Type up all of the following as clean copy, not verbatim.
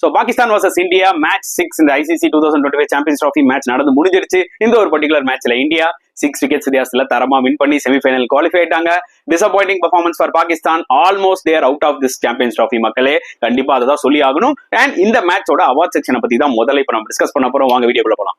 So Pakistan versus India match 6 in the ICC 2025 Champions Trophy match நடந்து முடிஞ்சிருச்சு. இந்த ஒரு பர்టిక్యులர் மேட்ச்ல இந்தியா 6 விக்கெட்ஸ் வித்தியாசத்துல தரமா வின் பண்ணி செமிஃபைனல் குவாலிஃபை ஆயிட்டாங்க. Disappointing performance for Pakistan. Almost there out of this champions trophy மக்களே. கண்டிப்பா அததான் சொல்லி ஆகணும். அண்ட் இந்த மேட்சோட அவார்ட் செக்ஷனை பத்தி தான் முதல்ல இப்ப நம்ம டிஸ்கஸ் பண்ண போறோம். வாங்க வீடியோக்குள்ள போலாம்.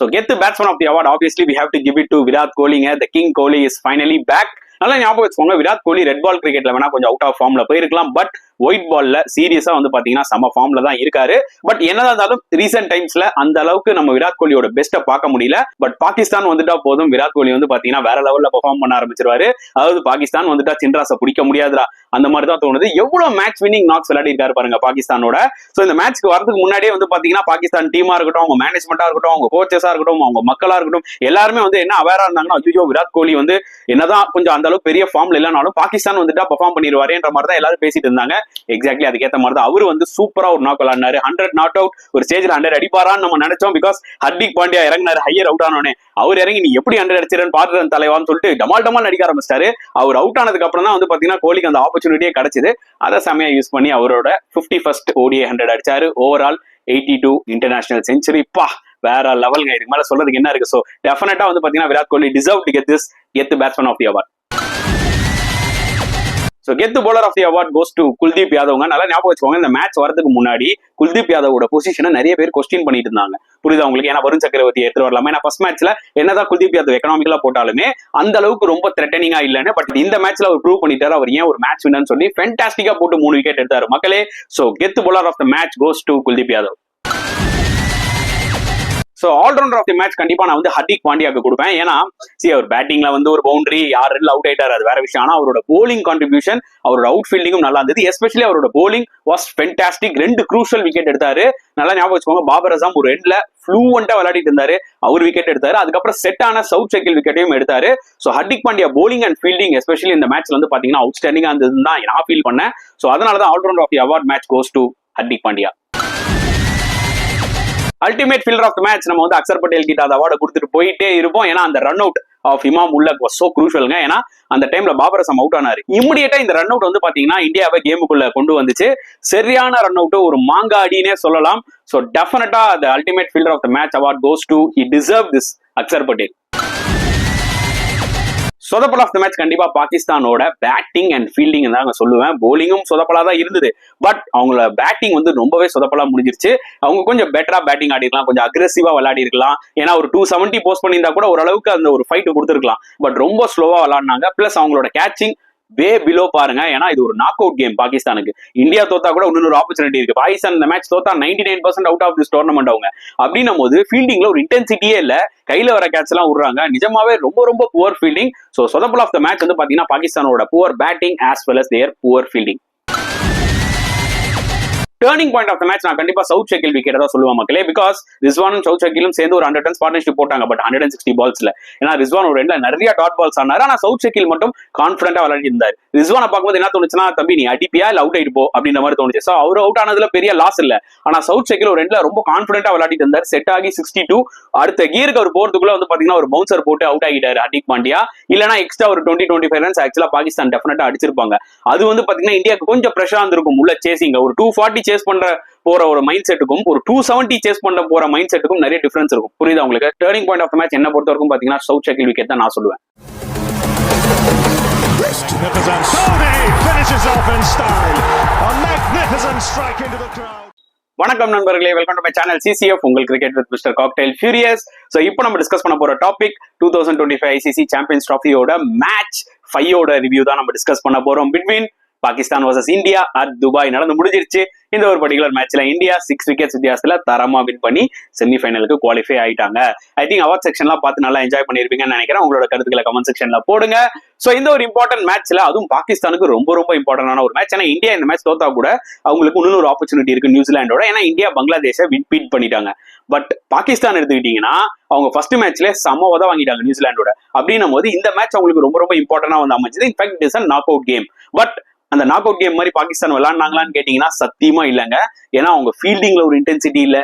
So get the batsman of the award. Obviously we have to give it to Virat Kohli. The King Kohli is finally back. நல்லா ஞாபகம் வச்சுக்கோங்க, விராட் கோலி ரெட் பால் கிரிக்கெட்ல வேணா கொஞ்சம் அவுட் ஆஃப் ஃபார்ம்ல போயிருக்கலாம், பட் ஒயிட் பால்ல சீரியஸா வந்து பாத்தீங்கன்னா செம ஃபார்ம்ல தான் இருக்காரு. பட் என்னதான் இருந்தாலும் ரீசெண்ட் டைம்ஸ்ல அந்த அளவுக்கு நம்ம விராட் கோலியோட பெஸ்ட்டை பார்க்க முடியல. பட் பாகிஸ்தான் வந்துட்டா போதும் விராட் கோலி வந்து பாத்தீங்கன்னா வேற லெவல்ல பெர்ஃபார்ம் பண்ண ஆரம்பிச்சிருவாரு. அதாவது பாகிஸ்தான் வந்துட்டா சின்ராசை பிடிக்க முடியாதுடா அந்த மாதிரி தான் தோணுது. எவ்வளவு மேட்ச் வின்னிங் நாக்ஸ் விளையாடி இருக்காரு பாருங்க பாகிஸ்தானோட. சோ இந்த மேட்ச்க்கு வரதுக்கு முன்னாடியே வந்து பாத்தீங்கன்னா பாகிஸ்தான் டீமா இருக்கட்டும், அவங்க மேனேஜ்மெண்டா இருக்கட்டும், அவங்க கோச்சஸா இருக்கட்டும், அவங்க மக்களா இருக்கட்டும், எல்லாருமே வந்து என்ன அவேரா இருந்தாங்கன்னா, ஐயோ விராட் கோலி வந்து என்னதான் கொஞ்சம் அந்த அளவுக்கு பெரிய ஃபார்ம்ல இல்லைனாலும் பாகிஸ்தான் வந்துட்டா பெர்ஃபார்ம் பண்ணிடுவாருன்ற மாதிரி தான் எல்லாரும் பேசிட்டு இருந்தாங்க. எக்ஸாக்ட்லி அதுக்கேற்ற மாதிரி தான் அவரு வந்து சூப்பரா ஒரு நாக் விளையாடினாரு. 100 நாட் அவுட், ஒரு ஸ்டேஜ்ல 100 அடிப்பாரான்னு நம்ம நினைச்சோம். பிகாஸ் ஹர்திக் பாண்டியா இறங்கினாரு ஹையர் அவுட் ஆனோடனே. அவர் இறங்கி நீ எப்படி 100 அடிச்சிருன்னு பாத்துட்டு தலைவான்னு சொல்லிட்டு டமால் அடிக்க ஆரம்பிச்சிட்டாரு. அவர் அவுட் ஆனதுக்கு அப்புறம் தான் வந்து பாத்தீங்கன்னா கோலிக்கு அந்த ஆப்பர்ச்சுனிட்டியே கிடைச்சது. அதை செமையா யூஸ் பண்ணி அவரோட 51st ODI 100 அடிச்சாரு. Overall 82 international century. பா வேற லெவல்ங்க. இதுக்கு மேல சொல்றதுக்கு என்ன இருக்கு? சோ டெஃபினட்டா வந்து பாத்தீங்கன்னா Virat Kohli deserve to get this get the batsman of the award. So get the bowler of the award goes to Kuldeep யாதவ்ங்க. நல்லா ஞாபகம் வச்சுக்கோங்க, இந்த மேட்ச் வரதுக்கு முன்னாடி குல்தீப் யாதவோட பொசிஷனை நிறைய பேர் கொஸ்டின் பண்ணிட்டு இருந்தாங்க. புரியுதா உங்களுக்கு? ஏன்னா வருண் சக்கரவர்த்தி எடுத்து வரலாமா? ஏன்னா ஃபர்ஸ்ட் மேட்ச்ல என்னதான் குல்தீப் யாதவ் எக்கனாமிக்கலா போட்டாலுமே அந்த அளவுக்கு ரொம்ப த்ரெட்டனிங்கா இல்லைன்னு. பட் இந்த மேட்ச்ல அவர் ப்ரூவ் பண்ணிட்டாரு அவர் ஏன் ஒரு மேட்ச் வின்னு சொல்லி. ஃபேண்டாஸ்டிக்கா போட்டு 3 விக்கெட் எடுத்தாரு மக்களே. So get the bowler of the match goes to Kuldeep Yadav. So allrounder of the match கண்டிப்பா நான் வந்து ஹர்திக் பாண்டியாக்கு கொடுப்பேன். ஏன்னா அவர் பேட்டிங்ல வந்து ஒரு பவுண்டரி 6 ரன்ல அவுட் ஆயிட்டாரு, அது வேற விஷயம். ஆனா அவரோட போலிங் கான்ட்ரிபியூஷன், அவரோட அவுட் ஃபீல்டிங்கும் நல்லா இருந்தது. எஸ்பெஷலி அவரோட polling was fantastic. 2 crucial wicket எடுத்தாரு. நல்லா ஞாபகம் வச்சுக்கோங்க, பாபர் அசாம் ஒரு எண்ட்ல ஃப்ளூவெண்டா விளையாடிட்டு இருந்தாரு, அவர் விக்கெட் எடுத்தாரு. அதுக்கப்புறம் செட் ஆன சவுத் சைக்கிள் விக்கெட்டையும் எடுத்தாரு. So Hardik Pandya polling and fielding especially இந்த மேட்ச்ல வந்து பாத்தீங்கன்னா அவுட்ஸ்டாண்டிங்கா இருந்ததுன்னு தான் நான் ஃபீல் பண்ணேன். சோ அதனாலதான் allrounder of the award match goes to Hardik Pandya. Ultimate fielder of the match நம்ம வந்து அக்சர் பட்டேல் கிட்ட அந்த அவார்டை கொடுத்துட்டு போயிட்டே இருப்போம். ஏன்னா அந்த ரன் அவுட் ஆஃப் இமாம் உல்லக் வாஸ் சோ க்ரூஷியல்ங்க. ஏன்னா அந்த டைம்ல பாபர் அசாம் அவுட் ஆனாரு. இமிடியேட்டா இந்த ரன் அவுட் வந்து பாத்தீங்கன்னா இந்தியாவை கேமுக்குள்ள கொண்டு வந்துச்சு. சரியான ரன் அவுட், ஒரு மாங்காடினே சொல்லலாம். சோ டெஃபினட்டா the ultimate fielder of the match award goes to he deserve this Axar Patel. சொதப்பல் ஆஃப் த மேட்ச் கண்டிப்பா பாகிஸ்தானோட பேட்டிங் அண்ட் ஃபீல்டிங் தான் சொல்லுவேன். போலிங்கும் சொதப்பலா தான் இருந்தது, பட் அவங்களோட பேட்டிங் வந்து ரொம்பவே சொதப்பலா முடிஞ்சிருச்சு. அவங்க கொஞ்சம் பெட்டரா பேட்டிங் ஆடி இருக்கலாம், கொஞ்சம் அக்ரெசிவா விளையாடி இருக்கலாம். ஏன்னா ஒரு 270 போஸ்ட் பண்ணியிருந்தா கூட ஓரளவுக்கு அந்த ஒரு ஃபைட் கொடுத்துருக்கலாம். பட் ரொம்ப ஸ்லோவா விளையாடினாங்க. பிளஸ் அவங்களோட கேட்சிங் வே பிலோ பாருங்க. ஏன்னா இது ஒரு நாக் அவுட் கேம் பாகிஸ்தானுக்கு. இந்தியா தோத்தா கூட இன்னொரு ஆப்பர்ச்சுனிட்டி இருக்கு. பாகிஸ்தான் இந்த மேட்ச் தோத்தா 99% அவுட் ஆஃப் திஸ் டோர்னமெண்ட். அவங்க அப்படின்னும் போது ஃபீல்டிங்ல ஒரு இன்டென்சிட்டியே இல்ல, கையில வர கேட்ச் எல்லாம் விடுறாங்க. நிஜமாவே ரொம்ப புவர் ஃபீல்டிங். சோ சொதப்பல் ஆஃப் த மேட்ச் வந்து பாத்தீங்கன்னா பாகிஸ்தானோட poor batting as well as their poor fielding. Turning point of the match நான் கண்டிப்பா சவுத் ஷக்கில் விக்கெட் தான் சொல்லுவேன் மக்களே. பிகாஸ் ரிஸ்வானும் சவுத் ஷக்கிலும் சேர்ந்து ஒரு 100 ரன்ஸ் பார்ட்னர்ஷிப் போட்டாங்க, பட் 160 பால்ஸ்ல. ஏன்னா ரிஸ்வான் ஒரு ரெண்டுல நிறைய டாட் பால்ஸ் ஆனாரு, ஆனா சவுத் ஷக்கில் மட்டும் கான்பிடண்டா விளையாடி இருந்தாரு. ரிஸ்வானை பார்க்கும்போது என்ன தோணுச்சுன்னா, தம்பி நீ அடிப்பியா இல்ல அவுட் ஆயிட்டு போ அப்படின்ற மாதிரி தோணுச்சு. சோ அவர் அவுட் ஆனதுல பெரிய லாஸ் இல்ல, ஆனா சவுத் ஷக்கில் ஒரு ரெண்டுல ரொம்ப கான்பிடண்டா விளையாடிட்டு இருந்தாரு. செட் ஆகி 62 அடுத்த கியருக்கு அவர் போறதுக்குள்ள வந்து பாத்தீங்கன்னா ஒரு பவுன்சர் போட்டு அவுட் ஆகிட்டாரு ஹர்திக் பாண்டியா. இல்லனா எக்ஸ்ட்ரா ஒரு 20-25 ரன்ஸ் ஆக்சுவலா பாகிஸ்தான் டெஃபினட்டா அடிச்சிருப்பாங்க. அது வந்து பாத்தீங்கன்னா இந்தியாவுக்கு கொஞ்சம் பிரஷரா இருந்திருக்கும் உள்ள சேசிங். ஒரு 240 சேஸ் பண்ற போற ஒரு மைண்ட் செட்டுக்கும் ஒரு 270 சேஸ் பண்ண போற மைண்ட் செட்டுக்கும் நிறைய டிஃபரன்ஸ் இருக்கும். புரியுதா உங்களுக்கு? Turning point of the match என்ன பொறுத்த வரைக்கும் பாத்தீங்கன்னா சவுத் ஷக்கில் விக்கெட் தான் நான் சொல்லுவேன். வணக்கம் நண்பர்களே, welcome to my channel CCF உங்கள் cricket with mister cocktail furious. So இப்போ நம்ம டிஸ்கஸ் பண்ண போற டாபிக் 2025 ICC சாம்பியன்ஸ் ட்ராஃபியோட மேட்ச் 5 ரிவ்யூ தான் நம்ம டிஸ்கஸ் பண்ண போறோம். Between Pakistan versus India at Dubai நடந்து முடிஞ்சிருச்சு. இந்த ஒரு பர்டிகுலர் மேட்ச்ல இந்தியா 6 விக்கெட்ஸ் வித்தியாசத்துல தரமா வின் பண்ணி செமிஃபைனலுக்கு குவாலிஃபை ஆயிட்டாங்க. ஐ திங்க் அவார்ட் செக்ஷன்லாம் பார்த்து நல்லா என்ஜாய் பண்ணிருப்பீங்கன்னு நினைக்கிறேன். உங்களோட கருத்துக்களை கமெண்ட் செக்ஷன்ல போடுங்க. சோ இந்த ஒரு இம்பார்ட்டன்ட் மேட்ச்ல, அதுவும் பாகிஸ்தானுக்கு ரொம்ப இம்பார்ட்டன்டான ஒரு மேட்ச். ஏன்னா இந்தியா இந்த மேட்ச் தோத்தா கூட அவங்களுக்கு இன்னொரு ஆப்பர்ச்சுனிட்டி இருக்கு நியூசிலாண்டோட. ஏன்னா இந்தியா பங்களாதேஷை பீட் பண்ணிட்டாங்க. பட் பாகிஸ்தான் எடுத்துக்கிட்டீங்கன்னா அவங்க ஃபர்ஸ்ட் மேட்ச்ல செம உத வாங்கிட்டாங்க நியூசிலாண்டோட. அப்படின்னும் போது இந்த மேட்ச் அவங்களுக்கு ரொம்ப இம்பார்ட்டன்டா வந்து அமைஞ்சது. In fact it is a knock out game. But அந்த நாக் அவுட் கேம் மாதிரி பாகிஸ்தான் விளையாடினாங்களான்னு கேட்டீங்கன்னா சத்தியமா இல்லைங்க. ஏன்னா அவங்க ஃபீல்டிங்ல ஒரு இன்டென்சிட்டி இல்ல,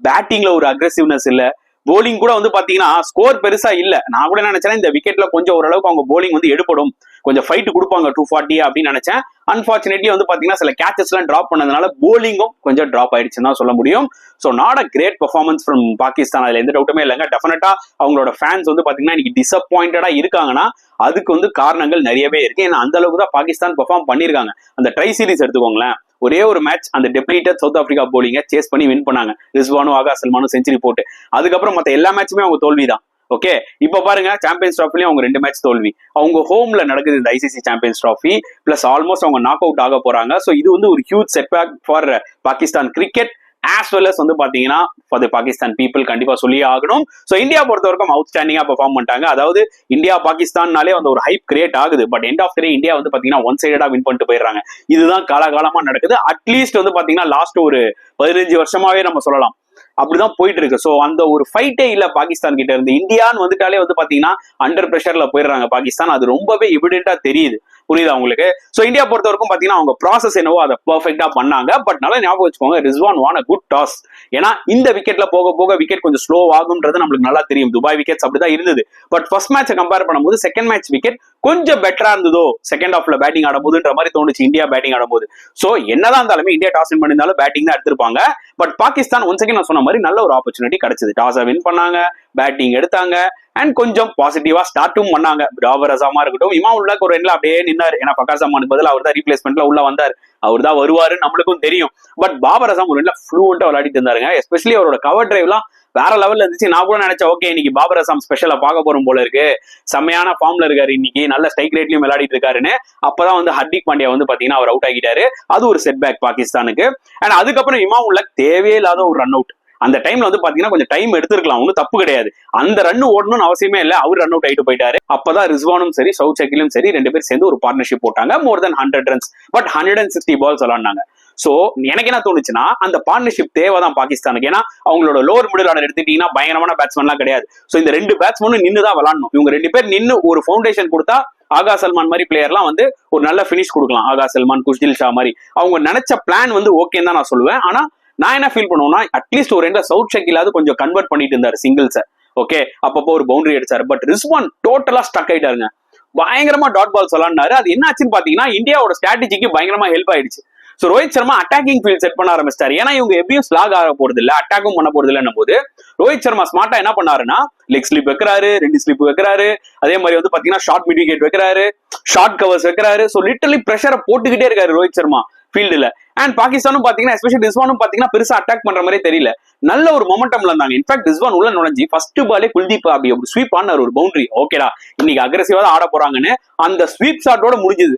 பேட்டிங்ல ஒரு அக்ரெசிவ்னஸ் இல்ல, போலிங் கூட வந்து பாத்தீங்கன்னா ஸ்கோர் பெருசா இல்ல. நான் கூட நினைச்சேன் இந்த விக்கெட்ல கொஞ்சம் ஓரளவுக்கு அவங்க போலிங் வந்து எடுப்படும், கொஞ்சம் ஃபைட் கொடுப்பாங்க 240 அப்படின்னு நினைச்சேன். அன்பார்ச்சுனேட்லி வந்து பாத்தீங்கன்னா சில கேச்சஸ் எல்லாம் டிராப் பண்ணதுனால போலிங்கும் கொஞ்சம் டிராப் ஆயிடுச்சுன்னு தான் சொல்ல முடியும். So not a great performance from Pakistan, அதுல எந்த டவுட்டுமே இல்லைங்க. டெஃபினட்டா அவங்களோட ஃபேன்ஸ் வந்து பாத்தீங்கன்னா இன்னைக்கு டிசப்பாயிண்டடா இருக்காங்கன்னா அதுக்கு வந்து காரணங்கள் நிறையவே இருக்கு. ஏன்னா அந்த அளவுக்கு தான் பாகிஸ்தான் பெர்ஃபார்ம் பண்ணிருக்காங்க. அந்த ட்ரை சீரிஸ் எடுத்துக்கோங்களேன், ஒரே ஒரு மேட்ச் அந்த டெப்ளீட்டட் சவுத் ஆப்பிரிக்கா போலிங்க சேஸ் பண்ணி வின் பண்ணாங்க. ரிஸ்வானும் ஆகா சல்மானும் செஞ்சுரி போட்டு. அதுக்கப்புறம் மத்த எல்லா மேட்சுமே அவங்க தோல்விதான். ஓகே, இப்ப பாருங்க சாம்பியன்ஸ் டிராஃபிலையும் அவங்க 2 மேட்ச் தோல்வி. அவங்க ஹோம்ல நடக்குது இந்த ICC champions trophy, plus almost அவங்க நாக் அவுட் ஆக போறாங்க. ஸோ இது வந்து ஒரு huge setback for Pakistan cricket as well as வந்து பாத்தீங்கன்னா ஃபார் தி பாகிஸ்தான் பீப்புள் கண்டிப்பா சொல்லியே ஆகணும். ஸோ இந்தியா பொறுத்த வரைக்கும் அவுட்ஸ்டாண்டிங்கா பெர்ஃபார்ம் பண்ணிட்டாங்க. அதாவது இந்தியா பாகிஸ்தான்னாலே வந்து ஒரு ஹைப் கிரியேட் ஆகுது. But end of the day India வந்து பாத்தீங்கன்னா ஒன் சைடா வின் பண்ணிட்டு போயிடுறாங்க. இதுதான் காலகாலமா நடக்குது. அட்லீஸ்ட் வந்து பாத்தீங்கன்னா லாஸ்ட் ஒரு 15 வருஷமாவே நம்ம சொல்லலாம் அப்படிதான் போயிட்டு இருக்கு. சோ அந்த ஒரு ஃபைட்டே இல்ல பாகிஸ்தான் கிட்ட இருந்து. இந்தியான்னு வந்துட்டாலே வந்து பாத்தீங்கன்னா அண்டர் பிரஷர்ல போயிடுறாங்க பாகிஸ்தான். அது ரொம்பவே எவிடென்டா தெரியுது. புரியுதா உங்களுக்கு? சோ இந்தியா பொறுத்த வரைக்கும் பாத்தீங்கன்னா அவங்க ப்ராசஸ் என்னவோ அதை பெர்ஃபெக்டா பண்ணாங்க. பட் நல்லா ஞாபகம் வச்சுக்கோங்க, ரிஸ்வான் வான் அ குட் டாஸ். ஏன்னா இந்த விக்கெட்ல போக போக விக்கெட் கொஞ்சம் ஸ்லோ ஆகும்ன்றது நம்மளுக்கு நல்லா தெரியும். துபாய் விக்கெட்ஸ் அப்படிதான் இருந்தது. பட் ஃபர்ஸ்ட் மேட்சை கம்பேர் பண்ணும்போது செகண்ட் மேட்ச் விக்கெட் கொஞ்சம் பெட்டரா இருந்ததோ செகண்ட் ஹாஃப்ல பேட்டிங் ஆடும்போதுன்ற மாதிரி தோணுச்சு இந்தியா பேட்டிங் ஆடும்போது. சோ என்னதான் இருந்தாலுமே இந்தியா டாஸ் வின் பண்ணியிருந்தாலும் பேட்டிங் தான் எடுத்திருப்பாங்க. பட் பாகிஸ்தான் ஒன் செகண்ட் நான் சொன்ன மாதிரி நல்ல ஒரு ஆப்பர்ச்சுனிட்டி கிடைச்சது. டாஸை வின் பண்ணாங்க, பேட்டிங் எடுத்தாங்க, அண்ட் கொஞ்சம் பாசிட்டிவா ஸ்டார்ட்டும் பண்ணாங்க. பாபர் அசாமா இருக்கட்டும், இமாம் உள்ள ஒரு எண்ணில் அப்படியே நின்னாரு. ஏன்னா பக்காஸ் அசாமானுக்கு பதில் அவர் தான் ரீப்ளேஸ்மெண்ட்ல உள்ள வந்தார். அவர் தான் வருவாரு நம்மளுக்கும் தெரியும். பட் பாபர் அசாம் ஒரு எண்ணில் ஃப்ளூவெண்டா விளையாடிட்டு இருந்தாருங்க. எஸ்பெஷலி அவரோட கவர் டிரைவ்லாம் வேற லெவல்ல இருந்துச்சு. நான் கூட நினைச்சேன் ஓகே இன்னைக்கு பாபர் அசாம் ஸ்பெஷலா பார்க்க போறோம் போல இருக்கு, செம்மையான ஃபார்ம்ல இருக்காரு இன்னைக்கு, நல்ல ஸ்ட்ரைக் ரேட்லயும் விளையாடிட்டு இருக்காருன்னு. அப்பதான் வந்து ஹர்திக் பாண்டியா வந்து பாத்தீங்கன்னா அவர் அவுட் ஆகிட்டாரு. அது ஒரு செட் பேக் பாகிஸ்தானுக்கு. அண்ட் அதுக்கப்புறம் இமாம் உள்ள தேவையில்லாத ஒரு ரன் அவுட். அந்த டைம்ல வந்து பாத்தீங்கன்னா கொஞ்சம் டைம் எடுத்துருக்கலாம், ஒன்னும் தப்பு கிடையாது. அந்த ரன் ஓடணும்னு அவசியமே இல்லை, அவர் ரன் அவுட் ஆயிட்டு போயிட்டாரு. அப்பதான் ரிஸ்வானும் சரி சவுத் ஷக்கீலும் சரி 2 பேர் சேர்ந்து ஒரு பார்ட்னர்ஷிப் போட்டாங்க. மோர் தென் 100 ரன்ஸ், பட் 160 பால்ஸ் விளையாடினாங்க. சோ எனக்கு என்ன தோணுச்சுன்னா அந்த பார்ட்னர்ஷிப் தேவைதான் பாகிஸ்தானுக்கு. ஏன்னா அவங்களோட லோவர் மிடில் ஆர்டர் எடுத்துட்டீங்கன்னா பயங்கரமான பேட்ஸ்மேன்லாம் கிடையாது. சோ இந்த 2 பேட்ஸ்மேனும் நின்று தான் விளாடணும். இவங்க 2 பேர் நின்று ஒரு ஃபவுண்டேஷன் கொடுத்தா ஆகா சல்மான் மாதிரி பிளேயர்லாம் வந்து ஒரு நல்ல பினிஷ் கொடுக்கலாம். ஆகா சல்மான், குஷ்தில் ஷா மாதிரி அவங்க நினைச்ச பிளான் வந்து ஓகேன்னு தான் நான் சொல்லுவேன். ஆனா நான் என்ன ஃபீல் பண்ணுவேன்னா அட்லீஸ்ட் ஒரு 2 சவுத் ஷக்கிலாவது கொஞ்சம் கன்வெர்ட் பண்ணிட்டு இருந்தாரு சிங்கிள்ஸை. ஓகே, அப்பப்போ ஒரு பவுண்டரி அடிச்சாரு. பட் ரிஸ்வான் டோட்டலா ஸ்டக் ஆயிட்டாருங்க. பயங்கரமா டாட் பால்ஸ் விளாண்டாரு. அது என்ன ஆச்சுன்னு பாத்தீங்கன்னா இந்தியாவோட ஸ்ட்ராட்டஜிக்கு பயங்கரமா ஹெல்ப் ஆயிடுச்சு. So Rohit Sharma attacking field set பண்ண ஆரம்பிச்சிட்டாரு. ஏன்னா இவங்க எப்படியும் ஸ்லாக் ஆக போறது இல்ல, அட்டாக்கும் பண்ண போறது இல்லைன்னும் போது ரோஹித் சர்மா ஸ்மார்ட்டா என்ன பண்ணாருன்னா லெக் ஸ்லிப் வைக்கிறாரு, 2 ஸ்லிப் வைக்கிறாரு, அதே மாதிரி வந்து பாத்தீங்கன்னா ஷார்ட் மிட் விக்கெட் வைக்கிறாரு, ஷார்ட் கவர்ஸ் வைக்கிறாரு. சோ லிட்டரலி பிரஷரை போட்டுக்கிட்டே இருக்காரு ரோஹித் சர்மா ஃபீல்டுல. அண்ட் பாகிஸ்தானும் பாத்தீங்கன்னா எஸ்பெஷலி ரிஸ்வானும் பாத்தீங்கன்னா பெருசா அட்டாக் பண்ற மாதிரி தெரியல, நல்ல ஒரு மொமெண்டம்ல இருந்தாங்க. இன்ஃபேக்ட் ரிஸ்வான் உள்ள நுழைஞ்சி ஃபர்ஸ்ட் பாலே குல்தீப் அப்படி ஸ்வீப் ஆனார் ஒரு பவுண்டரி. ஓகேடா இன்னைக்கு அக்ரெசிவா தான் ஆட போறாங்கன்னு அந்த ஸ்வீப் ஷாட்டோட முடிஞ்சது.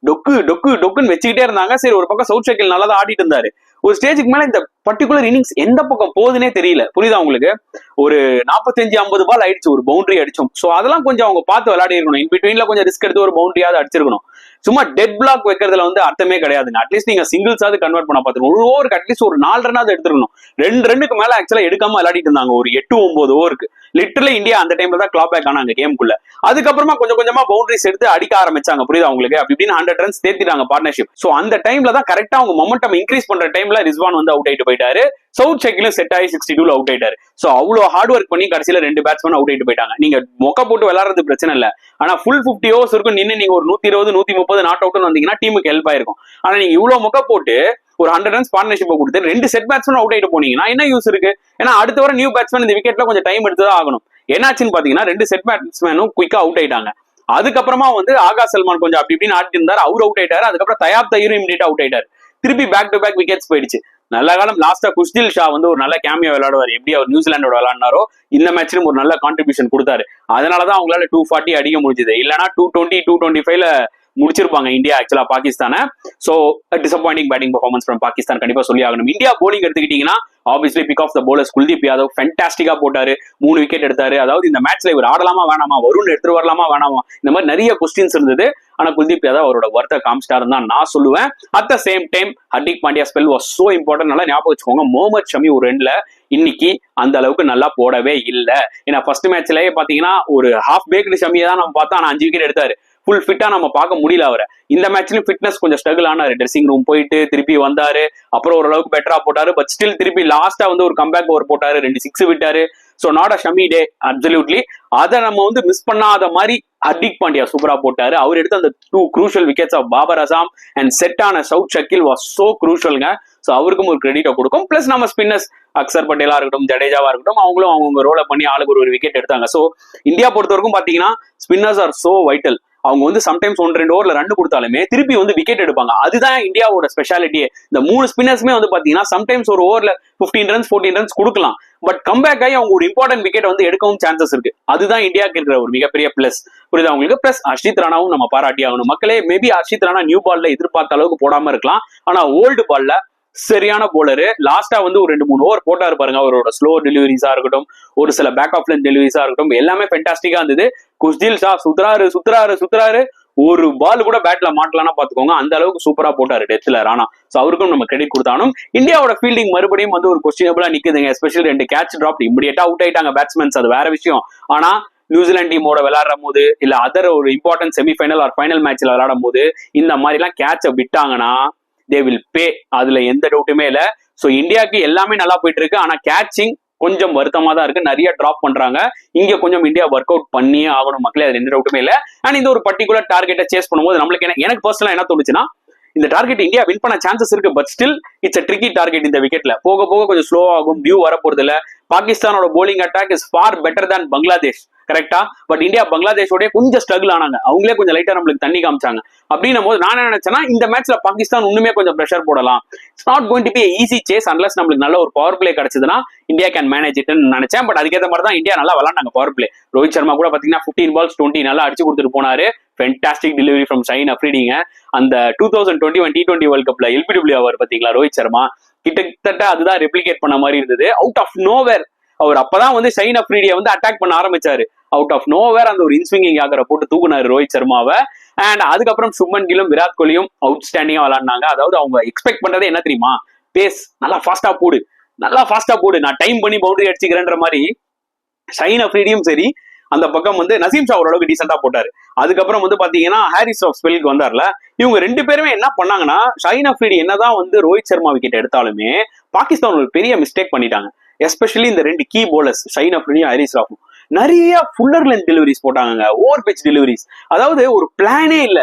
டொக்கு டொக்கு டொக்குன்னு வச்சுக்கிட்டே இருந்தாங்க. சரி ஒரு பக்கம் சவுத் ஷக்கில் நல்லா தான் ஆடிட்டு இருந்தாரு. ஒரு ஸ்டேஜுக்கு மேல இந்த பர்டிகுலர் இன்னிங்ஸ் எந்த பக்கம் போகுதுன்னே தெரியல. புரியுதா உங்களுக்கு? ஒரு 45-50 பால் ஆயிடுச்சு, ஒரு பவுண்டரி அடிச்சோம். சோ அதெல்லாம் கொஞ்சம் அவங்க பார்த்து விளையாடி இருக்கணும். இன் பிட்வீன்ல கொஞ்சம் ரிஸ்க் எடுத்து ஒரு பவுண்டரியாவது அடிச்சிருக்கணும். சும்மா டெட் பிளாக் வைக்கிறதுல வந்து அர்த்தமே கிடையாதுங்க. அட்லீஸ்ட் நீங்க சிங்கிள்ஸாவது கன்வெர்ட் பண்ண பாத்துருக்கணும். ஒரு ஓவருக்கு அட்லீஸ்ட் ஒரு 4 ரன்னாவது எடுத்துருக்கணும். 2 ரன்னுக்கு மேல ஆக்சுவலா எடுக்காம விளையாடிட்டு இருந்தாங்க ஒரு 8-9 ஓவருக்கு. லிட்டரலி இந்தியா அந்த டைம்ல தான் கிளாப் பேக் ஆனாங்க கேமுக்குள்ள. அதுக்கப்புறமா கொஞ்சம் கொஞ்சமா பவுண்டரிஸ் எடுத்து அடிக்க ஆரம்பிச்சாங்க. புரியுதா உங்களுக்கு? அப்படி இப்படின்னு 100 ரன்ஸ் தேத்திட்டாங்க பார்ட்னர்ஷிப். சோ அந்த டைம்ல தான் கரெக்டா அவங்க மொமெண்டம் இன்க்ரீஸ் பண்ற டைம்ல ரிஸ்வான் வந்து அவுட் ஆயிட்டு போயிட்டாரு. சவுத் ஷக்கிலும் செட் ஆகி 62ல அவுட் ஆயிட்டாரு. சோ அவ்வளவு ஹார்ட் ஒர்க் பண்ணி கடைசியில 2 பேட்ஸ்மேன் அவுட் ஆயிட்டு போயிட்டாங்க. நீங்க மொக்க போட்டு விளையாடுறது பிரச்சனை இல்ல, ஆனா ஃபுல் 50 ஓவர்ஸ் இருக்கும் நின்று நீங்க ஒரு 120 130 நாட் அவுட் வந்தீங்கன்னா டீமுக்கு ஹெல்ப் ஆயிருக்கும். ஆனா நீங்க இவ்வளவு மொக்க போட்டு ஒரு 100 ரன்ஸ் பார்ட்னர்ஷிப் கொடுத்து 2 செட் பேட்ஸ்மேன் அவுட் ஆயிட்டு போனீங்கன்னா என்ன யூஸ் இருக்கு? ஏன்னா அடுத்த வர நியூ பேட்ஸ்மேன் இந்த விக்கெட்ல கொஞ்சம் டைம் எடுத்துதான் ஆகணும். என்னாச்சுன்னு பாத்தீங்கன்னா 2 செட் பேட்ஸ்மேனும் குயிக்கா அவுட் ஆயிட்டாங்க. அதுக்கப்புறமா வந்து ஆகா சல்மான் கொஞ்சம் அப்படி இப்படின்னு ஆடிட்டு இருந்தாரு, அவர் அவுட் ஆயிட்டாரு. அதுக்கப்புறம் தயாப் தயிரும் இமிடியேட் அவுட் ஆயிட்டாரு. திருப்பி பேக் டு பேக் விக்கெட்ஸ் போயிடுச்சு. நல்ல காலம் லாஸ்டா குஷ்தில் ஷா வந்து ஒரு நல்ல கேமியா விளையாடுவார். எப்படி அவர் நியூசிலாண்டோட விளையாடினாரோ இந்த மேட்ச்லயும் ஒரு நல்ல கான்ட்ரிபியூஷன் கொடுத்தாரு. அதனாலதான் அவங்களால 240 அடிக்க முடிஞ்சது. இல்லைன்னா 220 225ல முடிச்சிருப்பாங்க இந்தியா ஆக்சுவலா பாகிஸ்தான. So disappointing batting performance from Pakistan கண்டிப்பா சொல்லி ஆகணும். இந்தியா போலிங் எடுத்துக்கிட்டீங்கன்னா obviously pick of the bowlers Kuldeep Yadav ஃபேண்டாஸ்டிக்கா போட்டாரு, 3 விக்கெட் எடுத்தாரு. அதாவது இந்த மேட்ச்ல இவர் ஆடலாமா வேணாமா, வருண் எடுத்து வரலாமா வேணாமா, இந்த மாதிரி நிறைய கொஸ்டின்ஸ் இருந்தது. ஆனா குல்தீப் யாதவ் அவரோட ஒர்த்தை காமிச்சிட்டாரு தான் நான் சொல்லுவேன். At the same time Hardik Pandya spell was so important. நல்லா ஞாபகம் வச்சுக்கோங்க, முகமது ஷமி ஒரு எண்ட்ல இன்னைக்கு அந்த அளவுக்கு நல்லா போடவே இல்லை. ஏன்னா ஃபர்ஸ்ட் மேட்ச்லயே பாத்தீங்கன்னா ஒரு ஹாஃப் பேக்டு ஷமியை தான் நம்ம பார்த்தோம், ஆனா 5 விக்கெட் எடுத்தாரு. ஃபுல் ஃபிட்டா நம்ம பார்க்க முடியல அவரை. இந்த மேட்ச்லயும் ஃபிட்னஸ் கொஞ்சம் ஸ்ட்ரகிள் ஆனாரு. ட்ரெஸ்ஸிங் ரூம் போயிட்டு திருப்பி வந்தாரு, அப்புறம் ஓரளவுக்கு பெட்டரா போட்டாரு. பட் ஸ்டில் திருப்பி லாஸ்டா வந்து ஒரு கம்பேக் ஓவர் போட்டாரு, 2 6 விட்டாரு. So not a Shami day absolutely. அதை நம்ம வந்து மிஸ் பண்ணாத மாதிரி ஹர்திக் பாண்டியா சூப்பரா போட்டாரு. அவர் எடுத்த அந்த 2 crucial wickets of Babar Azam and set ஆன சவுத் ஷக்கில் வாஸ் சோ crucialங்க. ஸோ அவருக்கும் ஒரு கிரெடிட்டை கொடுக்கும். பிளஸ் நம்ம ஸ்பின்னர்ஸ் அக்சர் பட்டேலா இருக்கட்டும், ஜடேஜாவா இருக்கட்டும், அவங்களும் அவங்க ரோலை பண்ணி ஆளுக்கு ஒரு விக்கெட் எடுத்தாங்க. ஸோ இந்தியா பொறுத்த வரைக்கும் பாத்தீங்கன்னா ஸ்பின்னர்ஸ் ஆர் சோ வைட்டல். அவங்க வந்து சம்டைம்ஸ் 1-2 ஓவர்ல ரன் கொடுத்தாலுமே திருப்பி வந்து விக்கெட் எடுப்பாங்க. அதுதான் இந்தியாவோட ஸ்பெஷாலிட்டியே. இந்த 3 ஸ்பின்னர்ஸ்மே வந்து பாத்தீங்கன்னா சம்டைம்ஸ் ஒரு ஓவர்ல 15 ரன்ஸ் 14 ரன்ஸ் கொடுக்கலாம். பட் கம்பேக் ஆகி அவங்க ஒரு இம்பார்ட்டன்ட் விக்கெட் வந்து எடுக்கவும் சான்சஸ் இருக்கு. அதுதான் இந்தியாவுக்கு இருக்கிற ஒரு மிகப்பெரிய பிளஸ். புரியுது அவங்களுக்கு. பிளஸ் ஹர்ஷித் ராணாவும் நம்ம பாராட்டி ஆகணும். மக்களே, மேபி ஹர்ஷித் ராணா நியூ பால்ல எதிர்பார்த்த அளவுக்கு போடாம இருக்கலாம். ஆனா ஓல்டு பால்ல சரியான போலரு. லாஸ்டா வந்து ஒரு 2-3 ஓவர் போட்டாரு பாருங்க. அவரோட ஸ்லோ டெலிவரிஸா இருக்கட்டும், ஒரு சில பேக் ஆஃப் லென்த் டெலிவரிஸா இருக்கட்டும், எல்லாமே ஃபென்டாஸ்டிக்கா இருந்தது. குஷ்தில் ஷா சுத்துறாரு ஒரு பால் கூட பேட்ல மாட்டலாம்னா பாத்துக்கோங்க. அந்த அளவுக்கு சூப்பரா போட்டாரு டெத்ல ராணா. சோ அவருக்கும் நம்ம கிரெடிட் கொடுத்தாலும். இந்தியாவோட ஃபீல்டிங் மறுபடியும் வந்து ஒரு கொஸ்டினபிளா நிக்குதுங்க. எஸ்பெஷலி 2 கேட்ச் டிராப் இமிடியேட்டா அவுட் ஆயிட்டாங்க பேட்ஸ்மேன்ஸ், அது வேற விஷயம். ஆனா நியூசிலாந்து டீமோட விளையாடும் போது, இல்ல அதர் ஒரு இம்பார்ட்டன்ட் செமிஃபைனல் ஆர் ஃபைனல் மேட்ச்ல விளையாடும் போது இந்த மாதிரி எல்லாம் கேட்ச விட்டாங்கன்னா தே வில் பே. அதுல எந்த டவுட்டுமே இல்ல. சோ இந்தியாவுக்கு எல்லாமே நல்லா போயிட்டு இருக்கு. ஆனா கேட்சிங் கொஞ்சம் வருத்தமா தான் இருக்கு. நிறைய டிராப் பண்றாங்க. இங்க கொஞ்சம் இந்தியா ஒர்க் அவுட் பண்ணியே ஆகணும் மக்களே, அது எந்த டவுட்டுமே இல்ல. அண்ட் இந்த ஒரு பர்டிகுலர் டார்கெட்டை சேஸ் பண்ணும்போது நம்மளுக்கு எனக்கு பர்சனலா என்ன தோணுச்சுன்னா, இந்த டார்கெட் இந்தியா வின் பண்ண சான்சஸ் இருக்கு. But still it's a tricky target. இந்த விக்கெட்ல போக போக கொஞ்சம் ஸ்லோ ஆகும். டியூ வரப்போறது இல்ல. பாகிஸ்தானோட bowling attack is far better than Bangladesh, கரெக்டா? பட் இந்தியா பங்களாதேஷோட கொஞ்சம் ஸ்ட்ரகிள் ஆனாங்க. அவங்களே கொஞ்சம் லைட்டா நம்மளுக்கு தண்ணி காமிச்சாங்க. அப்படின்னும் போது நான் என்ன நினைச்சேன்னா, இந்த மேட்ச்ல பாகிஸ்தான் இன்னுமே கொஞ்சம் பிரஷர் போடலாம். It's not going to be easy chase unless நம்மளுக்கு நல்ல ஒரு பவர் பிளே கிடைச்சதுன்னா இந்தியா கேன் மேனேஜ் இட்னு நினைச்சேன். பட் அதுக்கேற்ற மாதிரி தான் இந்தியா நல்லா விளாண்டாங்க பவர் பிளே. ரோஹித் சர்மா கூட பாத்தீங்கன்னா 15 balls 20 நல்லா அடிச்சு கொடுத்துட்டு போனாரு. ஃபென்டாஸ்டிக் டெலிவரி ஃப்ரம் ஷைன் அஃப்ரிடிங்க. அந்த 2021 T20 வேர்ல்ட் கப்ல LBW அவர் பாத்தீங்களா ரோஹித் சர்மா, கிட்டத்தட்ட அதுதான் ரெப்ளிகேட் பண்ண மாதிரி இருந்தது. அவுட் ஆஃப் நோவேர் அவர் அப்பதான் வந்து ஷைன் அஃப்ரிடியை வந்து அட்டாக் பண்ண ஆரம்பிச்சாரு. அவுட் ஆஃப் நோவேர் அந்த ஒரு இன்ஸ்விங்கிங் ஆகர போட்டு தூக்குனாரு ரோஹித் சர்மாவை. அண்ட் அதுக்கப்புறம் சுப்மன் கில்லும் விராட் கோலியும் அவுட் ஸ்டாண்டிங்கா விளையாடினாங்க. அதாவது அவங்க எக்ஸ்பெக்ட் பண்றதே என்ன தெரியுமா, பேஸ் நல்லா ஃபாஸ்டா போடு, நான் டைம் பண்ணி பவுண்டரி அடிச்சுக்கிறேன்ற மாதிரி ஷைன் அஃப்ரிடியும் சரி, அந்த பக்கம் வந்து நசீம் ஷா ஓரளவுக்கு டீசெண்டா போட்டாரு. அதுக்கப்புறம் வந்து பாத்தீங்கன்னா ஹாரிஸ் ஆஃப் ஸ்பெல்லுக்கு வந்தார்ல, இவங்க 2 பேருமே என்ன பண்ணாங்கன்னா, ஷைன் அஃப்ரிடி என்னதான் வந்து ரோஹித் சர்மா விக்கெட் எடுத்தாலுமே பாகிஸ்தான் ஒரு பெரிய மிஸ்டேக் பண்ணிட்டாங்க. எஸ்பெஷலி இந்த 2 கீ போலர்ஸ் ஷைன் அஃப்ரிடியும் ஹாரிஸ் ராஃபும் நிறைய ஃபுல்லர் லென்த் டெலிவரிஸ் போட்டாங்க, ஓவர் பிச் டெலிவரிஸ். அதாவது ஒரு பிளானே இல்ல.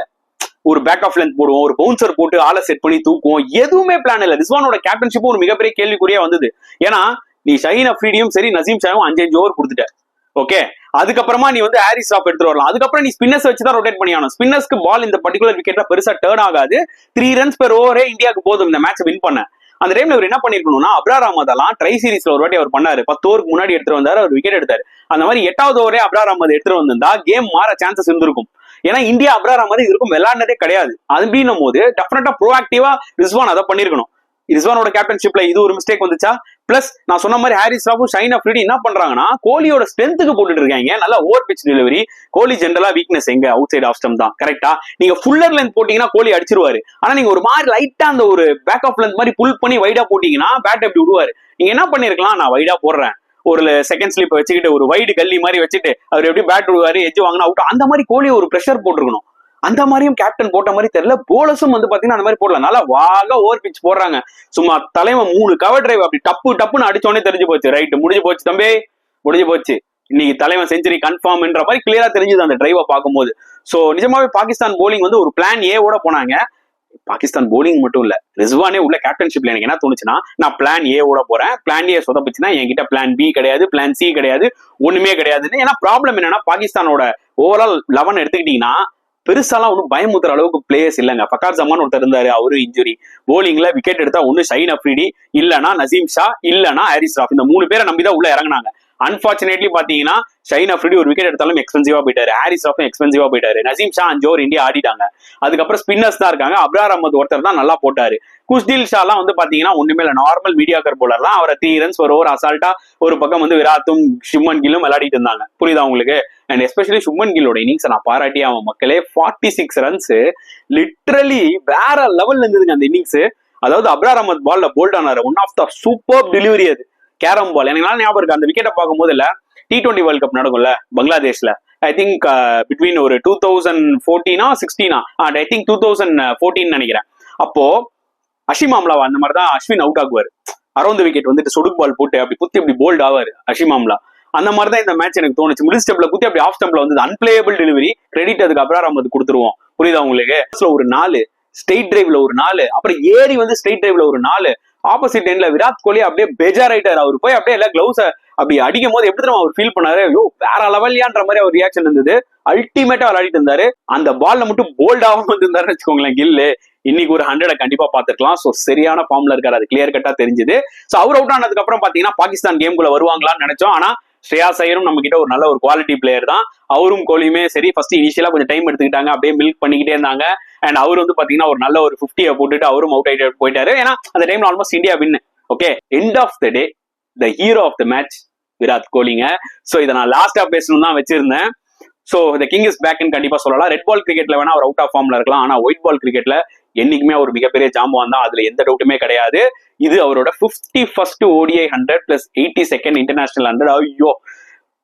ஒரு பேக் ஆஃப் லென்த் போடுவோம், ஒரு பவுன்சர் போட்டு ஆளை செட் பண்ணி தூக்குவோம், எதுவுமே பிளான் இல்ல. ரிஸ்வானோட கேப்டன்ஷிப்பும் ஒரு மிகப்பெரிய கேள்விக்குறியா வந்தது. ஏன்னா நீ ஷைன் அஃப்ரிடியும் சரி நசீம் ஷாவும் 5 ஓவர் கொடுத்துட்ட. ஓகே, அதுக்கப்புறமா நீ வந்து ஹாரிஸ் ராஃப் எடுத்துட்டு வரலாம். அதுக்கப்புறம் நீ ஸ்பின்னர்ஸ் வச்சு தான் ரொட்டேட் பண்ணி ஆகணும். ஸ்பின்னர்ஸ்க்கு பால் இந்த பர்டிகுலர் விக்கெட்ல பெருசா டர்ன் ஆகாது. 3 runs per ஓவரே இந்தியாவுக்கு போதும் இந்த மேட்ச் வின் பண்ண. அந்த டைம்ல அவர் என்ன பண்ணிருக்கணும்னா, அப்ரார் அஹமத் எல்லாம் ட்ரை சீரிஸ்ல ஒரு வாட்டி அவர் பண்ணாரு. 10 ஓவருக்கு முன்னாடி எடுத்துட்டு வந்தாரு, அவர் விக்கெட் எடுத்தாரு. அந்த மாதிரி 8வது ஓவரே அப்ரார் அஹமத் எடுத்துட்டு வந்திருந்தா கேம் மாற சான்சஸ் இருந்திருக்கும். ஏன்னா இந்தியா அப்ரார் அஹமத் இருக்கும் விளையாடினதே கிடையாது. அப்படின்னும் போது டெஃபினட்டா ப்ரோஆக்டிவா ரிஸ்வான் அதை பண்ணிருக்கணும். ரிஸ்வானோட கேப்டன்ஷிப்ல இது ஒரு மிஸ்டேக் வந்துச்சா? பிளஸ் நான் சொன்ன மாதிரி ஹாரிஸ் ராஃபும் ஷைன் அஃப்ரிடி என்ன பண்றாங்கன்னா, கோலியோட ஸ்ட்ரென்த்துக்கு போட்டுட்டு இருக்காங்க. நல்லா ஓவர் பிச் டெலிவரி. கோலி ஜென்ரலா வீக்னஸ் எங்க அவுட் சைட் ஆஃப் ஸ்டம்ப் தான், கரெக்டா? நீங்க ஃபுல்லர் லென்த் போட்டீங்கன்னா கோலி அடிச்சிருவாரு. ஆனா நீங்க ஒரு மாதிரி லைட்டா அந்த ஒரு பேக் ஆஃப் லென்த் மாதிரி புல் பண்ணி வைடா போட்டீங்கன்னா பேட் எப்படி விடுவாரு. நீங்க என்ன பண்ணிருக்கலாம், நான் வைடா போடுறேன், ஒரு செகண்ட் ஸ்லிப் வச்சுக்கிட்டு ஒரு வைடு கல்லி மாதிரி வச்சுட்டு அவர் எப்படி பேட் விடுவாரு, எஜ்ஜு வாங்கினா அவுட், அந்த மாதிரி கோலி ஒரு பிரஷர் போட்டுருக்கணும். அந்த மாதிரியும் கேப்டன் போட்ட மாதிரி தெரியல. போலர்ஸும் வந்து பாத்தீங்கன்னா அந்த மாதிரி போடலாம். நல்லா வாக ஓவர் பிச் போடுறாங்க. சும்மா தலைவன் 3 கவர் டிரைவ் அப்படி டப்புன்னு அடிச்சோடனே தெரிஞ்சு போச்சு. ரைட், முடிஞ்சு போச்சு தம்பி, முடிஞ்சு போச்சு, இன்னைக்கு தலைவன் செஞ்சுரி கன்ஃபார்ம்ன்ற மாதிரி கிளியரா தெரிஞ்சுது அந்த டிரைவை பார்க்கும்போது. சோ நிஜமாவே பாகிஸ்தான் போலிங் வந்து ஒரு பிளான் ஏவோட போனாங்க. பாகிஸ்தான் போலிங் மட்டும் இல்ல, ரிஸ்வானே உள்ள கேப்டன்ஷிப்ல எனக்கு என்ன தோணுச்சுன்னா, நான் பிளான் ஏவோட போறேன், பிளான் ஏ சொதப்பிச்சுன்னா என்கிட்ட பிளான் பி கிடையாது, பிளான் சி கிடையாது, ஒண்ணுமே கிடையாதுன்னு. ஏன்னா ப்ராப்ளம் என்னன்னா, பாகிஸ்தானோட ஓவரால் 11 எடுத்துக்கிட்டீங்கன்னா பெருசாலாம் ஒன்றும் பயமுத்துற அளவுக்கு பிளேயர்ஸ் இல்லைங்க. ஃபக்கார் ஜமான் ஒருத்தர் இருந்தாரு, அவரு இன்ஜுரி. போலிங்ல விக்கெட் எடுத்தா ஒன்னு ஷைன் அஃப்ரிடி, இல்லனா நசீம் ஷா, இல்லனா ஹாரிஸ் ராஃப். இந்த 3 பேரை நம்பிதான் உள்ள இறங்கினாங்க. அன்பார்ச்சுனேட்லி பாத்தீங்கன்னா ஷைன் அஃப்ரிடி ஒரு விக்கெட் எடுத்தாலும் எக்ஸ்பென்சிவா போயிட்டாரு, ஹாரிஸ் ராஃபும் எக்ஸ்பென்சிவா போயிட்டாரு. நசீம் ஷா 5 ஓவர் இந்தியா ஆடிட்டாங்க. அதுக்கப்புறம் ஸ்பின்னர்ஸ் தான் இருக்காங்க. அப்ரார் அஹமத் ஒருத்தர் தான் நல்லா போட்டாரு. குஷ்தில் ஷாலாம் வந்து பாத்தீங்கன்னா ஒண்ணுமே இல்ல, நார்மல் மீடியாக்கர் போலர் தான். அவரை 3 runs ஒரு ஓவர் அசால்ட்டா ஒரு பக்கம் வந்து விராத்தும் சுப்மன் கில்லும் விளையாடிட்டு இருந்தாங்க. புரியுதா உங்களுக்கு? அண்ட் எஸ்பெஷலி சுப்மன் கில்லோட இன்னிங்ஸ் நான் பாராட்டி அவன் மக்களே. 46 runs லிட்டரலி வேற லெவல்ல இருந்ததுங்க அந்த இன்னிங்ஸ். அதாவது அப்ரார் அஹமத் பால்ல போல்ட் ஆனாரு. One of the super delivery அது, கேரம் பால். எனக்கு ஞாபகம் இருக்கு அந்த விக்கெட்டை பார்க்கும்போது. இல்ல T20 வேர்ல்ட் கப் நடக்கும்ல பங்களாதேஷ்ல, ஐ திங்க் பிட்வீன் ஒரு 2014 16 ஐ திங்க் 2014 நினைக்கிறேன். அப்போ அஷிம் ஆம்லாவா அந்த மாதிரிதான் அஸ்வின் அவுட் ஆகுவாரு. அரௌண்ட் விக்கெட் வந்துட்டு சொடுக்கு பால் போட்டு அப்படி குத்தி அப்படி போல்ட் ஆவாரு அஷிம் ஆம்லா. அந்த மாதிரி தான் இந்த மேட்ச் எனக்கு தோணுச்சு. மிடில் ஸ்டெப்ல குத்தி அப்படி ஆஃப் ஸ்டெப்ல வந்து அன்பிளேயபிள் டெலிவரி, கிரெடிட் அதுக்கு அப்புறம் நம்ம கொடுத்துருவோம். புரியுதா உங்களுக்கு? ஒரு 4 ஸ்ட்ரெயிட் டிரைவ்ல ஒரு 4, அப்புறம் ஏறி வந்து ஸ்ட்ரெயிட் டிரைவ்ல ஒரு 4, ஆப்போசிட் எண்ட்ல விராட் கோலி அப்படியே பெஜாராயிட்டாரு. அவர் போய் அப்படியே எல்லாம் கிளவுஸ அப்படி அடிக்கும் போது எப்படி தெரியுமா அவர் ஃபீல் பண்ணாரு, ஐயோ வேற லெவல்யான்ற மாதிரி அவர் ரியாக்ஷன் இருந்தது. அல்டிமேட்டா விளையாடிட்டு இருந்தாரு. அந்த பால்ல மட்டும் போல்டாவும் வந்திருந்தாருன்னு வச்சுக்கோங்களேன் கில்லு. இன்னைக்கு ஒரு 100 கண்டிப்பா பாத்துக்கலாம். சோ சரியான ஃபார்ம்ல இருக்காரு, அது கிளியர் கட்டா தெரிஞ்சது. சோ அவர் அவுட் ஆனதுக்கு அப்புறம் பாத்தீங்கன்னா பாகிஸ்தான் கேம்குள்ள வருவாங்களான்னு நினைச்சோம். ஆனா ஸ்ரேயாஸ் ஐயரும் நம்ம கிட்ட ஒரு நல்ல ஒரு குவாலிட்டி பிளேயர் தான். அவரும் கோலியுமே சரி ஃபர்ஸ்ட் இனிஷியலா கொஞ்சம் டைம் எடுத்துக்கிட்டாங்க, அப்படியே மில்க் பண்ணிக்கிட்டே இருந்தாங்க. அண்ட் அவர் வந்து பாத்தீங்கன்னா ஒரு நல்ல ஒரு 50 போட்டுட்டு அவரும் அவுட் ஆயிட்டு போயிட்டாரு. ஏன்னா அந்த டைம்ல almost India win. Okay, end of the day the hero of the match Virat கோலிங்க. சோ இதை நான் லாஸ்டா பேசணும் தான் வச்சிருந்தேன். சோ த கிங் இஸ் பேக்னு கண்டிப்பா சொல்லலாம். ரெட் பால் கிரிக்கெட்ல வேணா அவர் அவுட் ஆஃப் ஃபார்ம்ல இருக்கலாம், ஆனா ஒயிட் பால் கிரிக்கெட்ல என்னைக்குமே ஒரு மிகப்பெரிய ஜாம்பவான் தான், அதுல எந்த டவுட்டுமே கிடையாது. இது அவரோட 51st ODI 100 plus 82nd international 100. ஐயோ,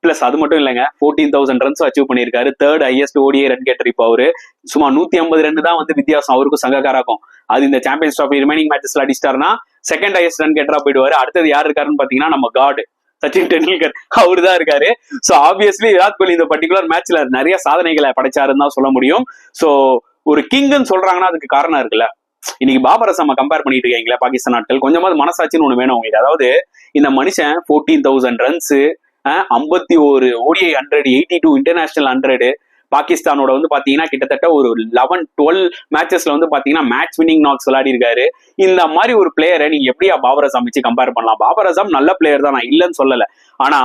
பிளஸ் அது மட்டும் இல்லைங்க, 14,000 ரன்ஸ் அச்சீவ் பண்ணியிருக்காரு. 3rd highest ODI run cater. இப்போ அவரு சும்மா 150 ரன் தான் வந்து வித்தியாசம் அவருக்கும் சங்கக்காராக்கும். அது இந்த சாம்பியன்ஸ் ட்ராஃபி ரிமைனிங் மேட்சஸ்ல அடிச்சிட்டாருன்னா 2nd ஹையஸ்ட் ரன் கேட்டரா போயிடுவாரு. அடுத்தது யார் இருக்காருன்னு பாத்தீங்கன்னா நம்ம காட் சச்சின் டெண்டுல்கர், அவரு தான் இருக்காரு. சோ ஆப்வியஸ்லி விராட் கோலி இந்த பர்டிகுலர் மேட்ச்ல நிறைய சாதனைகளை படைச்சாருன்னு தான் சொல்ல முடியும். சோ ஒரு கிங்னு சொல்றாங்கன்னா அதுக்கு காரணம் இருக்குல்ல. இன்னைக்கு பாபர் அசாம கம்பேர் பண்ணிட்டு இருக்கீங்களா பாகிஸ்தான் நாட்கள், கொஞ்சமாவது மனசாட்சின்னு ஒண்ணு வேணும் உங்களுக்கு. அதாவது இந்த மனுஷன் 14,000 ரன்ஸ், 51 ODI 100, 82 இன்டர்நேஷனல் 100, பாகிஸ்தானோட வந்து பாத்தீங்கன்னா கிட்டத்தட்ட ஒரு 11-12 மேட்சஸ்ல வந்து பாத்தீங்கன்னா மேட்ச் வின்னிங் நாக்ஸ் விளையாடி இருக்காரு. இந்த மாதிரி ஒரு பிளேயரை நீங்க எப்படியா பாபர் அசாம் வச்சு கம்பேர் பண்ணலாம்? பாபர் அசாம் நல்ல பிளேயர் தான், நான் இல்லைன்னு சொல்லல. ஆனா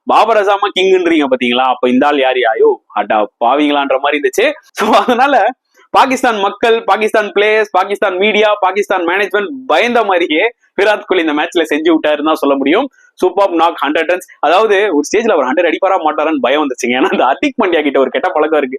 பாபர் அசாமா கிங்ன்றீங்க பாத்தீங்களா, அப்ப இந்த ஆள் யாரு? ஐயோ அடா பாவீங்களான்ற மாதிரி இருந்துச்சு. சோ அதனால பாகிஸ்தான் மக்கள், Pakistan players, Pakistan media, Pakistan management பயந்த மாதிரியே விராட் கோலி இந்த மேட்ச்ல செஞ்சு விட்டாருன்னு தான் சொல்ல முடியும். Super knock 100 runs. அதாவது ஒரு ஸ்டேஜ்ல அவர் 100 அடிப்பாரா மாட்டாரான்னு பயம் வந்துச்சுங்க. ஏன்னா அந்த ஹர்திக் பாண்டியா கிட்ட ஒரு கெட்ட பழக்கம் இருக்கு.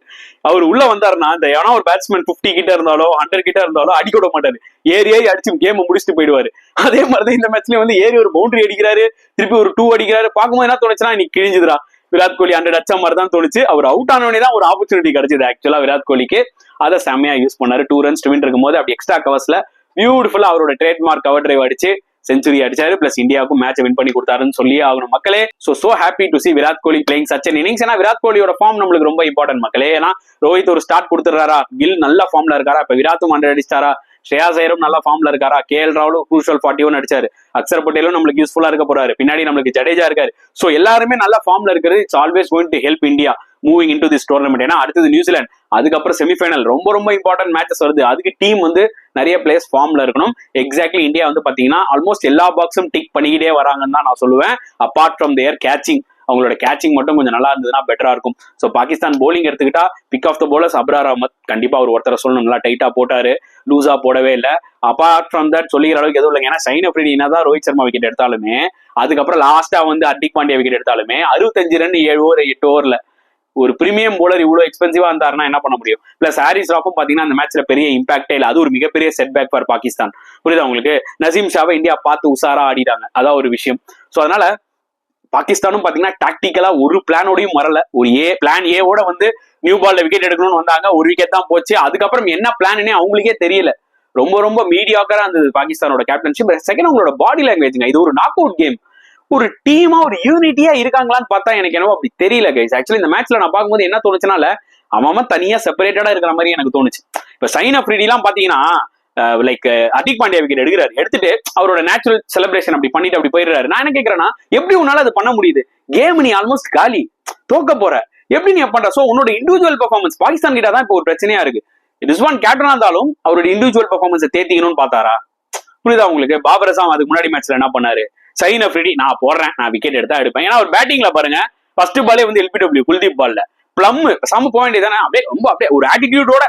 அவர் உள்ள வந்தாருன்னா இந்த ஏன்னா ஒரு பேட்ஸ்மேன் 50 கிட்ட இருந்தாலோ 100 கிட்ட இருந்தாலோ அடிக்க விட மாட்டாரு. ஏறி அடிச்சு கேம் முடிச்சுட்டு போயிடுவாரு. அதே மாதிரிதான் இந்த மேட்ச்லயும் வந்து ஏறி ஒரு பவுண்டரி அடிக்கிறாரு, திருப்பி ஒரு 2 அடிக்கிறாரு. பார்க்கும்போது என்ன தோணுச்சுன்னா இன்னைக்கு கிழிஞ்சுதுரா விராட் கோலி 100 அடிச்ச மாதிரி தான் தோணுச்சு. அவர் அவுட் ஆனவனே தான் ஒரு ஆப்பர்ச்சுனிட்டி கிடைச்சது ஆக்சுவலா விராட் கோலிக்கு. அதை செம்மையா யூஸ் பண்ணாரு. 2 runs to win இருக்கும் போது அப்படி எக்ஸ்ட்ரா கவர்ஸ்ல பியூட்டிஃபுல்லா அவரோட ட்ரேட்மார்க் கவர் டிரைவ் அடிச்சு செஞ்சுரி அடிச்சாரு. பிளஸ் இந்தியாவுக்கும் மேட்ச் வின் பண்ணி கொடுத்தாருன்னு சொல்லி ஆகணும் மக்களே. So happy to C Virat Kohli playing such an innings. ஏன்னா விராட் கோலியோட ஃபார்ம் நம்மளுக்கு ரொம்ப இம்பார்ட்டன்ட் மக்களே. ஏன்னா ரோஹித் ஒரு ஸ்டார்ட் கொடுத்துறாரா, கில் நல்ல ஃபார்ம்ல இருக்காரா, இப்ப விராத்தும் 100 அடிச்சாரா, ஸ்ரேயாஸ் ஐயரும் நல்ல ஃபார்ம்ல இருக்காரா, KL ராகுலும் crucial 41 அடிச்சாரு, அக்சர் பட்டேலும் நம்மளுக்கு யூஸ்ஃபுல்லா இருக்க போறாரு, பின்னாடி நம்மளுக்கு ஜடேஜா இருக்காரு. சோ எல்லாருமே நல்ல ஃபார்ம்ல இருக்கிறது it's always going to help India moving into this tournament. ஏன்னா அடுத்தது நியூசிலாந்து, அதுக்கப்புறம் செமிஃபைனல், ரொம்ப ரொம்ப இம்பார்ட்டன்ட் மேட்சஸ் வருது. அதுக்கு டீம் வந்து நிறைய பிளேயர்ஸ் ஃபார்ம்ல இருக்கணும். எக்ஸாக்ட்லி இந்தியா வந்து பாத்தீங்கன்னா ஆல்மோஸ்ட் எல்லா பாக்ஸும் டிக் பண்ணிக்கிட்டே வராங்கன்னு தான் நான் சொல்லுவேன். அப்பார்ட் ஃப்ரம் தேர் கேச்சிங், அவங்களோட கேச்சிங் மட்டும் கொஞ்சம் நல்லா இருந்ததுன்னா பெட்டரா இருக்கும். சோ பாகிஸ்தான் போலிங் எடுத்துக்கிட்டா pick of the bowlers Abrar Ahmed கண்டிப்பா ஒரு ஒருத்தரை சொல்லணும், நல்லா டைட்டா போட்டாரு, லூசா போடவே இல்லை. அப்பார்ட் ஃப்ரம் தட் சொல்லிக்கிற அளவுக்கு எதுவும் இல்லைங்க. ஏன்னா ஷைன் அஃப்ரிடி என்னதான் ரோஹித் சர்மா விக்கெட் எடுத்தாலுமே, அதுக்கப்புறம் லாஸ்டா வந்து ஹர்திக் பாண்டியா விக்கெட் எடுத்தாலுமே 65 ரன் 7 ஓவர் 8 ஓவர்ல ஒரு பிரீமியம் போலர் இவ்வளவு எக்ஸ்பென்சிவா இருந்தாருன்னா என்ன பண்ண முடியும்? பிளஸ் ஹாரிஸ் ராஃபும் பாத்தீங்கன்னா அந்த மேட்ச்ல பெரிய இம்பாக்டே இல்லை. அது ஒரு மிகப்பெரிய செட் பேக் ஃபார் பாகிஸ்தான். புரியுதா உங்களுக்கு? நசீம் ஷாவை இந்தியா பார்த்து உசாரா ஆடிட்டாங்க, அதான் ஒரு விஷயம். சோ அதனால பாகிஸ்தானும் பாத்தீங்கன்னா டாக்டிக்கலா ஒரு பிளானோடையும் வரல. ஒரு பிளான் ஏவோட வந்து நியூ பால்ல விக்கெட் எடுக்கணும்னு வந்தாங்க, ஒரு விக்கெட் தான் போச்சு. அதுக்கப்புறம் என்ன பிளான்னு அவங்களுக்கே தெரியல. ரொம்ப ரொம்ப மீடியாக்கரா இருந்தது பாகிஸ்தானோட கேப்டன்ஷிப். செகண்ட் அவங்களோட பாடி லாங்குவேஜ்ங்க, இது ஒரு நாக் அவுட் கேம், ஒரு டீமா ஒரு யூனிட்டியா இருக்காங்களான்னு பார்த்தா எனக்கு என்னவோ அப்படி தெரியல கைஸ். ஆக்சுவலி இந்த மேட்ச்ல நான் பார்க்கும்போது என்ன தோணுச்சுனால அவன் தனியா செப்பரேட்டடா இருக்கிற மாதிரி எனக்கு தோணுச்சு. இப்ப ஷைன் அஃப்ரிடி எல்லாம் பாத்தீங்கன்னா லைக் ஹர்திக் பாண்டியா விக்கெட் எடுக்கிறாரு, எடுத்துட்டு அவரோட நேச்சுரல் செலிப்ரேஷன் அப்படி பண்ணிட்டு அப்படி போயிடுறாரு. நான் என்ன கேட்கறேன்னா எப்படி உன்னால அது பண்ண முடியுது? கேம் நீ ஆல்மோஸ்ட் காலி, தோக்க போற, எப்படி நீ பண்ற? சோ உன்னோட இண்டிவிஜுவல் பெர்ஃபார்மன்ஸ் பாகிஸ்தான் கிட்ட தான் இப்போ ஒரு பிரச்சனையா இருக்கு. ரிஸ்வான் கேப்டனா இருந்தாலும் அவரோட இண்டிவிஜுவல் பெர்ஃபார்மன்ஸை தேத்திக்கணும்னு பார்த்தாரா? புரியுதா உங்களுக்கு? பாபர் அசாம் அதுக்கு முன்னாடி மேட்ச்ல என்ன பண்ணாரு? ஷைன் அஃப்ரிடி நான் போடுறேன், நான் விக்கெட் எடுத்தா எடுப்பேன். ஏன்னா அவர் பேட்டிங்ல பாருங்க, ஃபர்ஸ்ட் பாலே வந்து LBW குல்தீப் பால்ல பிளம் சம பாயிண்ட் தானே, அப்படியே ரொம்ப அப்படியே ஒரு ஆட்டிடியூடோட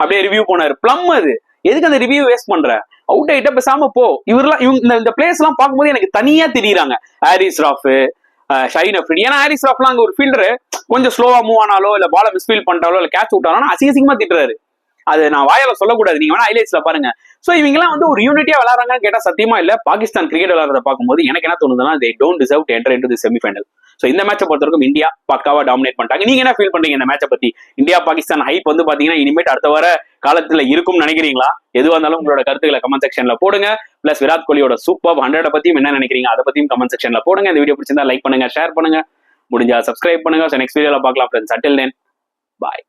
அப்படியே ரிவ்யூ போனாரு. பிளம் அது எதுக்கு அந்த ரிவ்யூ வேஸ்ட் பண்ற? அவுட் ஆயிட்ட பேசாம போ. இவரெல்லாம் இந்த பிளேயர்ஸ் எல்லாம் பார்க்கும்போது எனக்கு தனியா தெரியுறாங்க. ஹாரிஸ் ராஃப், ஷைன் அஃப்ரிடி. ஏன்னா ஹாரிஸ் ராஃப்லாம் அங்க ஒரு ஃபீல்டரு கொஞ்சம் ஸ்லோவா மூவ் ஆனாலோ இல்ல பால மிஸ்ஃபீல் பண்ணிட்டாலோ இல்ல கேட்ச் விட்டாலும் அசிங்கமா திட்டுறாரு. அது நான் வாயால சொல்லக்கூடாது, நீங்க வேணா ஹைலைட்ஸ்ல பாருங்க. சோ இவங்க எல்லாம் வந்து ஒரு யூனிட்டியா விளையாடுறாங்கன்னு கேட்டா சத்தியமா இல்ல. பாகிஸ்தான் கிரிக்கெட் விளையாடுறத பார்க்கும்போது எனக்கு என்ன தோணுதுன்னா they don't deserve to enter into the semi-final. So இந்த மேட்சை பொறுத்தவரைக்கும் இந்தியா பக்காவா டாமினேட் பண்ணிட்டாங்க. நீங்க என்ன ஃபீல் பண்றீங்க இந்த மேட்சை பத்தி? இந்தியா பாகிஸ்தான் ஹைப் வந்து பாத்தீங்கன்னா இனிமேட் அடுத்த வர காலத்துல இருக்கும்னு நினைக்கிறீங்களா? எதுவா இருந்தாலும் உங்களோட கருத்துக்களை கமெண்ட் செக்ஷன்ல போடுங்க. பிளஸ் விராட் கோலியோட சூப்பர் 100 பத்தியும் என்ன நினைக்கிறீங்க அதை பத்தியும் கமெண்ட் செக்ஷன்ல போடுங்க. இந்த வீடியோ பிடிச்சிருந்தா லைக் பண்ணுங்க, ஷேர் பண்ணுங்க. முடிஞ்சா சப்ஸ்கிரைப் பண்ணுங்க. நெக்ஸ்ட் வீடியோல பார்க்கலாம் ஃப்ரெண்ட்ஸ். அன்டில் தென் பாய்.